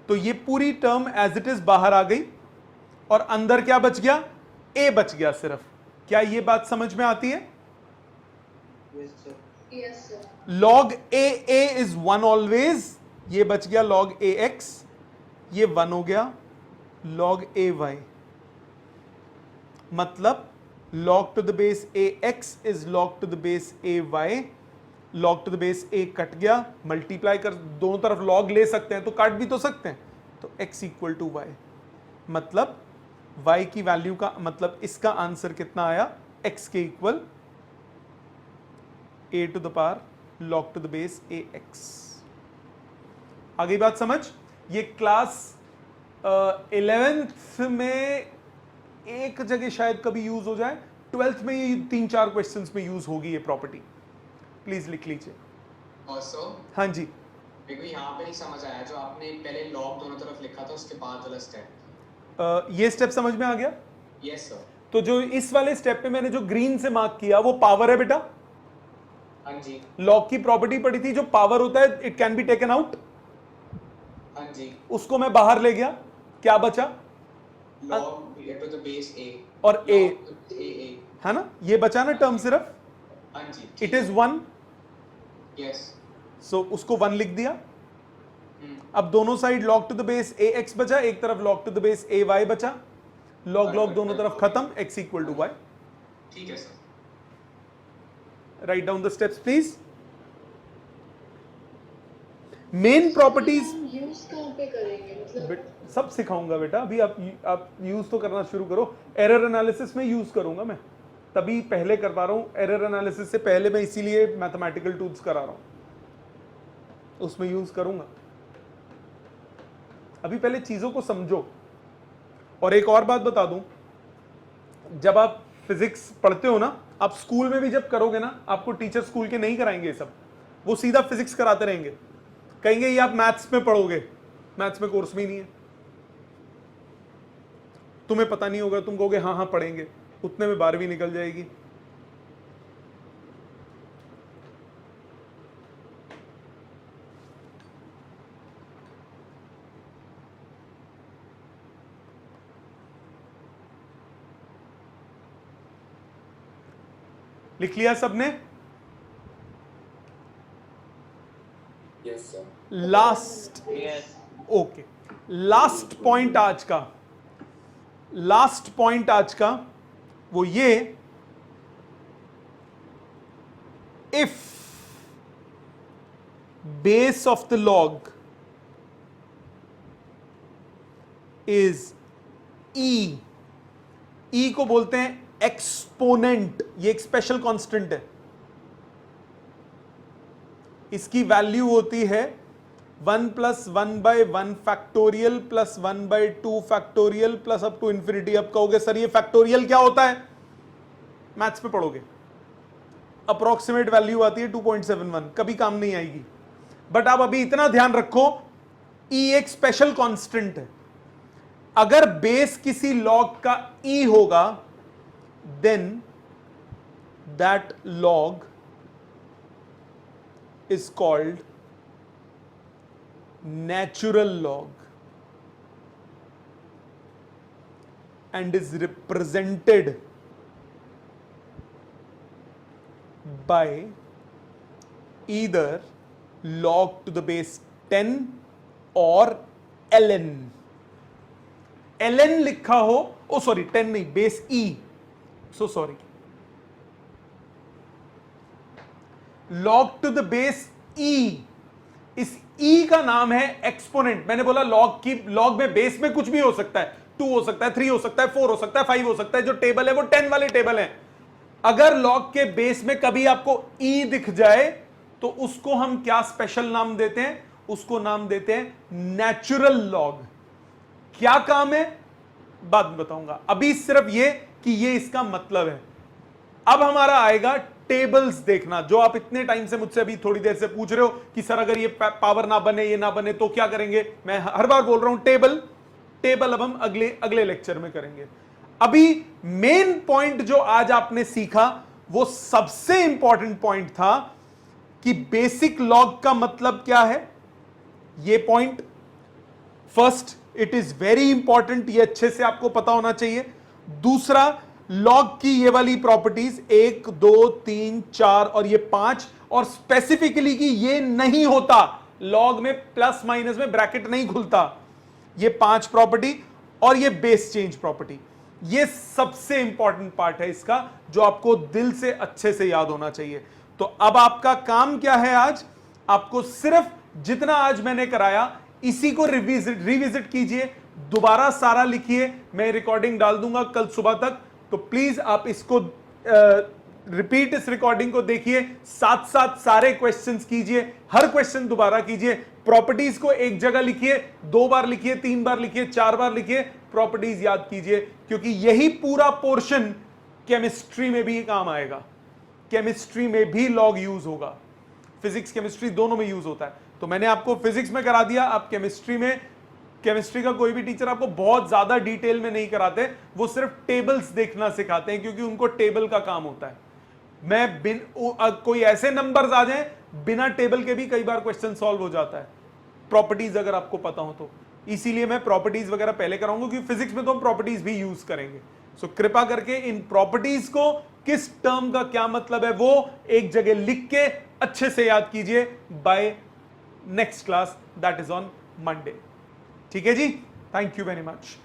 Speaker 1: तो ये पूरी टर्म एज इट इज बाहर आ गई, और अंदर क्या बच गया, ए बच गया सिर्फ। क्या ये बात समझ में आती है?
Speaker 7: Yes sir.
Speaker 2: Yes sir.
Speaker 1: log A is 1 always, ये बच गया log ए एक्स, ये 1 हो गया log ए वाई, मतलब log to the base a x is log to the base a y, log to the base a cut गया, multiply कर, दोनों तरफ log ले सकते हैं तो काट भी तो सकते हैं, तो x इक्वल टू वाई, मतलब y की वैल्यू का मतलब इसका आंसर कितना आया, x के equal a to the power log to the base a x. आ गई बात समझ? ये क्लास 11th में एक जगह शायद कभी यूज हो जाए, 12th में ये 3-4 क्वेश्चंस में यूज होगी ये प्रॉपर्टी, प्लीज लिख लीजिए।
Speaker 3: और सर
Speaker 1: हाँ जी,
Speaker 3: मेरे को यहाँ पे नहीं समझ आया, जो आपने पहले लॉग दोनों तरफ लिखा था उसके बाद वाला स्टेप।
Speaker 1: ये स्टेप समझ में आ गया?
Speaker 3: Yes sir.
Speaker 1: तो जो इस वाले स्टेप पे मैंने जो ग्रीन से मार्क किया वो पावर है बेटा।
Speaker 3: हाँ जी।
Speaker 1: लॉग की प्रॉपर्टी पड़ी थी, जो पावर होता है it can be taken out,
Speaker 3: हाँ जी।
Speaker 1: उसको मैं बाहर ले गया, क्या बचा,
Speaker 3: लॉग टू द बेस ए
Speaker 1: और ए
Speaker 3: ए,
Speaker 1: है ना, ये बचा ना टर्म सिर्फ,
Speaker 3: हाँ जी।
Speaker 1: It is 1,
Speaker 3: yes.
Speaker 1: सो उसको 1 लिख दिया। अब दोनों side log to the base a x बचा, एक तरफ log to the base a y बचा, log दोनों तरफ खत्म, x इक्वल टू वाई।
Speaker 3: ठीक है sir.
Speaker 1: Write down the steps please. Main properties
Speaker 2: use कहाँ पे करेंगे, मतलब
Speaker 1: सब सिखाऊंगा बेटा, अभी आप यूज तो करना शुरू करो। एरर एनालिसिस में यूज करूंगा मैं, तभी पहले करवा रहा हूं, एरर एनालिसिस से पहले मैं इसीलिए मैथमेटिकल टूल्स करा रहा हूं। उसमें यूज करूंगा। अभी पहले चीजों को समझो। और एक और बात बता दूं, जब आप फिजिक्स पढ़ते हो ना, आप स्कूल में भी जब करोगे ना, आपको टीचर स्कूल के नहीं कराएंगे ये सब, वो सीधा फिजिक्स कराते रहेंगे, कहेंगे ये आप मैथ्स में पढ़ोगे, मैथ्स में कोर्स में ही नहीं है, तुम्हें पता नहीं होगा, तुम कहोगे हाँ हाँ पढ़ेंगे, उतने में 12वीं निकल जाएगी। लिख लिया सबने?
Speaker 5: Yes sir.
Speaker 1: Last,
Speaker 4: yes
Speaker 1: okay, last point आज का, लास्ट पॉइंट आज का वो ये, if base of the log is e, e को बोलते हैं एक्सपोनेंट, ये एक स्पेशल कांस्टेंट है, इसकी वैल्यू होती है 1 + 1/1 factorial plus 1/2 factorial plus up to infinity. अब कहोगे सर ये फैक्टोरियल क्या होता है? मैथ्स में पढ़ोगे, अप्रोक्सीमेट वैल्यू आती है 2.71, कभी काम नहीं आएगी। बट आप अभी इतना ध्यान रखो, ई एक स्पेशल कांस्टेंट है, अगर बेस किसी लॉग का ई होगा then that log is called natural log and is represented by either log to the base 10 or ln। ln लिखा हो, ओ सॉरी 10 नहीं, base e, so sorry, log to the base e, इस e का नाम है exponent. मैंने बोला log की, लॉग में बेस में कुछ भी हो सकता है, 2 हो सकता है, 3 हो सकता है, 4 हो सकता है, 5 हो सकता है, जो टेबल है वो 10 वाले टेबल है। अगर लॉग के बेस में कभी आपको ई दिख जाए तो उसको हम क्या स्पेशल नाम देते हैं? उसको नाम देते हैं नेचुरल लॉग। क्या काम है बाद में बताऊंगा, अभी सिर्फ ये कि ये इसका मतलब है। अब हमारा आएगा टेबल्स देखना, जो आप इतने टाइम से मुझसे अभी थोड़ी देर से पूछ रहे हो कि सर अगर ये पावर ना बने, ये ना बने तो क्या करेंगे। मैं हर बार बोल रहा हूं टेबल, टेबल अब हम अगले लेक्चर में करेंगे। अभी मेन पॉइंट जो आज आपने सीखा वो सबसे इंपॉर्टेंट पॉइंट था कि बेसिक लॉग का मतलब क्या है। ये point first, it is very important, ये अच्छे से आपको पता होना चाहिए। दूसरा, लॉग की ये वाली प्रॉपर्टीज 1 2 3 4 और ये 5, और स्पेसिफिकली कि ये नहीं होता लॉग में, प्लस माइनस में ब्रैकेट नहीं खुलता, ये 5 प्रॉपर्टी और ये बेस चेंज प्रॉपर्टी, ये सबसे इंपॉर्टेंट पार्ट है इसका, जो आपको दिल से अच्छे से याद होना चाहिए। तो अब आपका काम क्या है आज, आपको सिर्फ जितना आज मैंने कराया इसी को रिविजिट कीजिए, दोबारा सारा लिखिए, मैं रिकॉर्डिंग डाल दूंगा कल सुबह तक, तो प्लीज आप इसको रिपीट, इस रिकॉर्डिंग को देखिए, साथ साथ सारे क्वेश्चंस कीजिए, हर क्वेश्चन दोबारा कीजिए, प्रॉपर्टीज को एक जगह लिखिए, 2 बार लिखिए, 3 बार लिखिए, 4 बार लिखिए, प्रॉपर्टीज याद कीजिए, क्योंकि यही पूरा पोर्शन केमिस्ट्री में भी काम आएगा। केमिस्ट्री में भी लॉग यूज होगा, फिजिक्स केमिस्ट्री दोनों में यूज होता है। तो मैंने आपको फिजिक्स में करा दिया, आप केमिस्ट्री में, केमिस्ट्री का कोई भी टीचर आपको बहुत ज्यादा डिटेल में नहीं कराते, वो सिर्फ टेबल्स देखना सिखाते हैं, क्योंकि उनको टेबल का काम होता है। कोई ऐसे नंबर्स आ जाएं बिना टेबल के भी कई बार क्वेश्चन सॉल्व हो जाता है, प्रॉपर्टीज अगर आपको पता हो तो। इसीलिए मैं प्रॉपर्टीज वगैरह पहले कराऊंगा, क्योंकि फिजिक्स में तो हम प्रॉपर्टीज भी यूज करेंगे। सो कृपा करके इन प्रॉपर्टीज को, किस टर्म का क्या मतलब है, वो एक जगह लिख के अच्छे से याद कीजिए by next class, that is on Monday. ठीक है जी, थैंक यू वेरी मच।